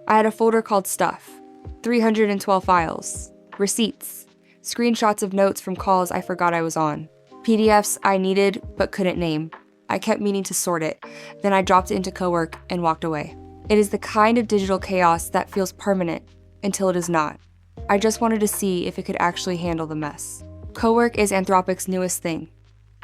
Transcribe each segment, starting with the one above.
I had a folder called Stuff, 312 files, receipts, screenshots of notes from calls I forgot I was on, PDFs I needed but couldn't name. I kept meaning to sort it, then I dropped it into Cowork and walked away. It is the kind of digital chaos that feels permanent until it is not. I just wanted to see if it could actually handle the mess. Cowork is Anthropic's newest thing.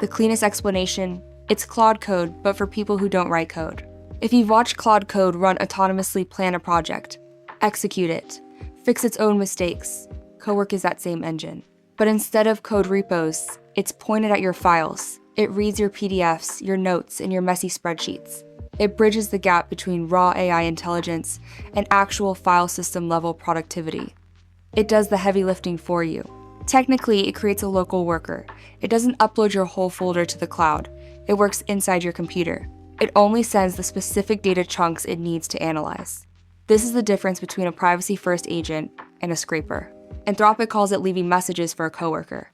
The cleanest explanation, it's Claude Code, but for people who don't write code. If you've watched Claude Code run autonomously plan a project, execute it, fix its own mistakes, Cowork is that same engine. But instead of code repos, it's pointed at your files. It reads your PDFs, your notes, and your messy spreadsheets. It bridges the gap between raw AI intelligence and actual file system level productivity. It does the heavy lifting for you. Technically, it creates a local worker. It doesn't upload your whole folder to the cloud. It works inside your computer. It only sends the specific data chunks it needs to analyze. This is the difference between a privacy-first agent and a scraper. Anthropic calls it leaving messages for a coworker.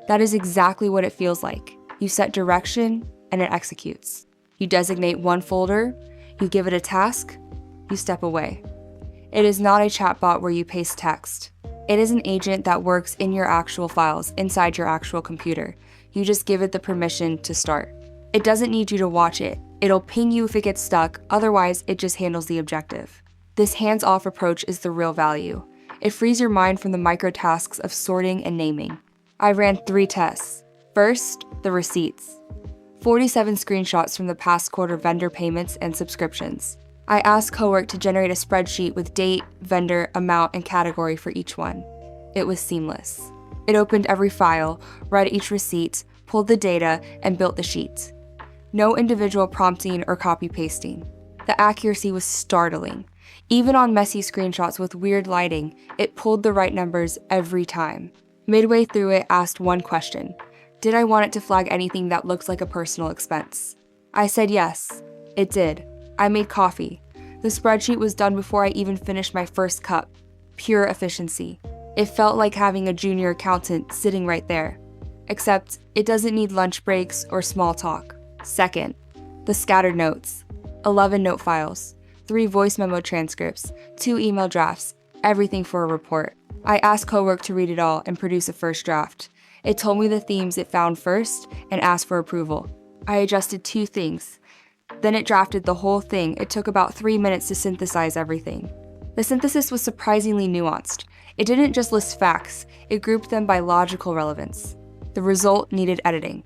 That is exactly what it feels like. You set direction, and it executes. You designate one folder, you give it a task, you step away. It is not a chatbot where you paste text. It is an agent that works in your actual files, inside your actual computer. You just give it the permission to start. It doesn't need you to watch it. It'll ping you if it gets stuck, otherwise it just handles the objective. This hands-off approach is the real value. It frees your mind from the micro tasks of sorting and naming. I ran 3 tests. First, the receipts. 47 screenshots from the past quarter vendor payments and subscriptions. I asked Cowork to generate a spreadsheet with date, vendor, amount, and category for each one. It was seamless. It opened every file, read each receipt, pulled the data, and built the sheet. No individual prompting or copy-pasting. The accuracy was startling. Even on messy screenshots with weird lighting, it pulled the right numbers every time. Midway through it asked one question. Did I want it to flag anything that looks like a personal expense? I said yes. It did. I made coffee. The spreadsheet was done before I even finished my first cup. Pure efficiency. It felt like having a junior accountant sitting right there. Except, it doesn't need lunch breaks or small talk. Second, the scattered notes. 11 note files, 3 voice memo transcripts, 2 email drafts, everything for a report. I asked Cowork to read it all and produce a first draft. It told me the themes it found first and asked for approval. I adjusted 2 things. Then it drafted the whole thing. It took about 3 minutes to synthesize everything. The synthesis was surprisingly nuanced. It didn't just list facts, it grouped them by logical relevance. The result needed editing.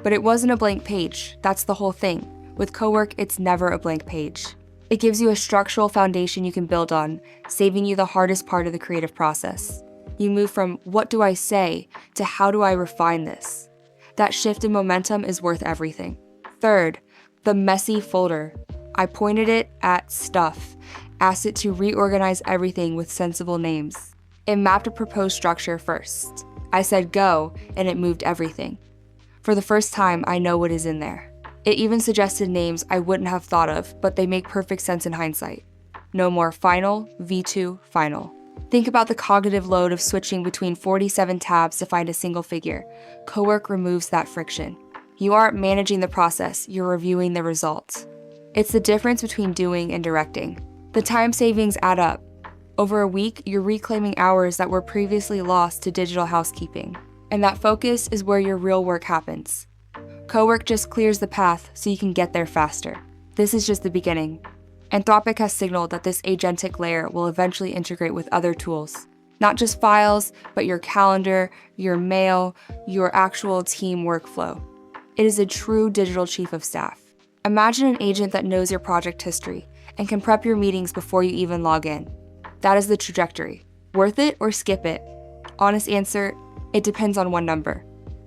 But it wasn't a blank page, that's the whole thing. With Cowork, it's never a blank page. It gives you a structural foundation you can build on, saving you the hardest part of the creative process. You move from what do I say to how do I refine this. That shift in momentum is worth everything. Third, the messy folder. I pointed it at Stuff, asked it to reorganize everything with sensible names. It mapped a proposed structure first. I said go, and it moved everything. For the first time, I know what is in there. It even suggested names I wouldn't have thought of, but they make perfect sense in hindsight. No more final, V2, final. Think about the cognitive load of switching between 47 tabs to find a single figure. Cowork removes that friction. You aren't managing the process, you're reviewing the results. It's the difference between doing and directing. The time savings add up. Over a week, you're reclaiming hours that were previously lost to digital housekeeping. And that focus is where your real work happens. Cowork just clears the path so you can get there faster. This is just the beginning. Anthropic has signaled that this agentic layer will eventually integrate with other tools. Not just files, but your calendar, your mail, your actual team workflow. It is a true digital chief of staff. Imagine an agent that knows your project history and can prep your meetings before you even log in. That is the trajectory. Worth it or skip it? Honest answer, it depends on one number.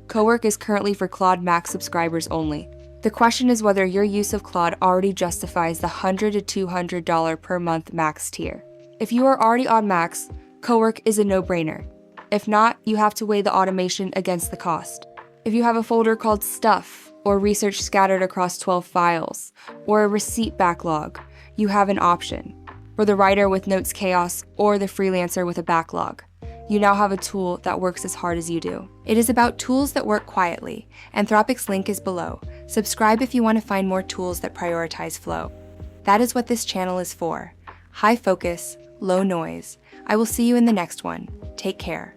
Cowork is currently for Claude Max subscribers only. The question is whether your use of Claude already justifies the $100 to $200 per month Max tier. If you are already on Max, Cowork is a no-brainer. If not, you have to weigh the automation against the cost. If you have a folder called Stuff, or research scattered across 12 files, or a receipt backlog, you have an option. For the writer with notes chaos, or the freelancer with a backlog, you now have a tool that works as hard as you do. It is about tools that work quietly. Anthropic's link is below. Subscribe if you want to find more tools that prioritize flow. That is what this channel is for. High focus, low noise. I will see you in the next one. Take care.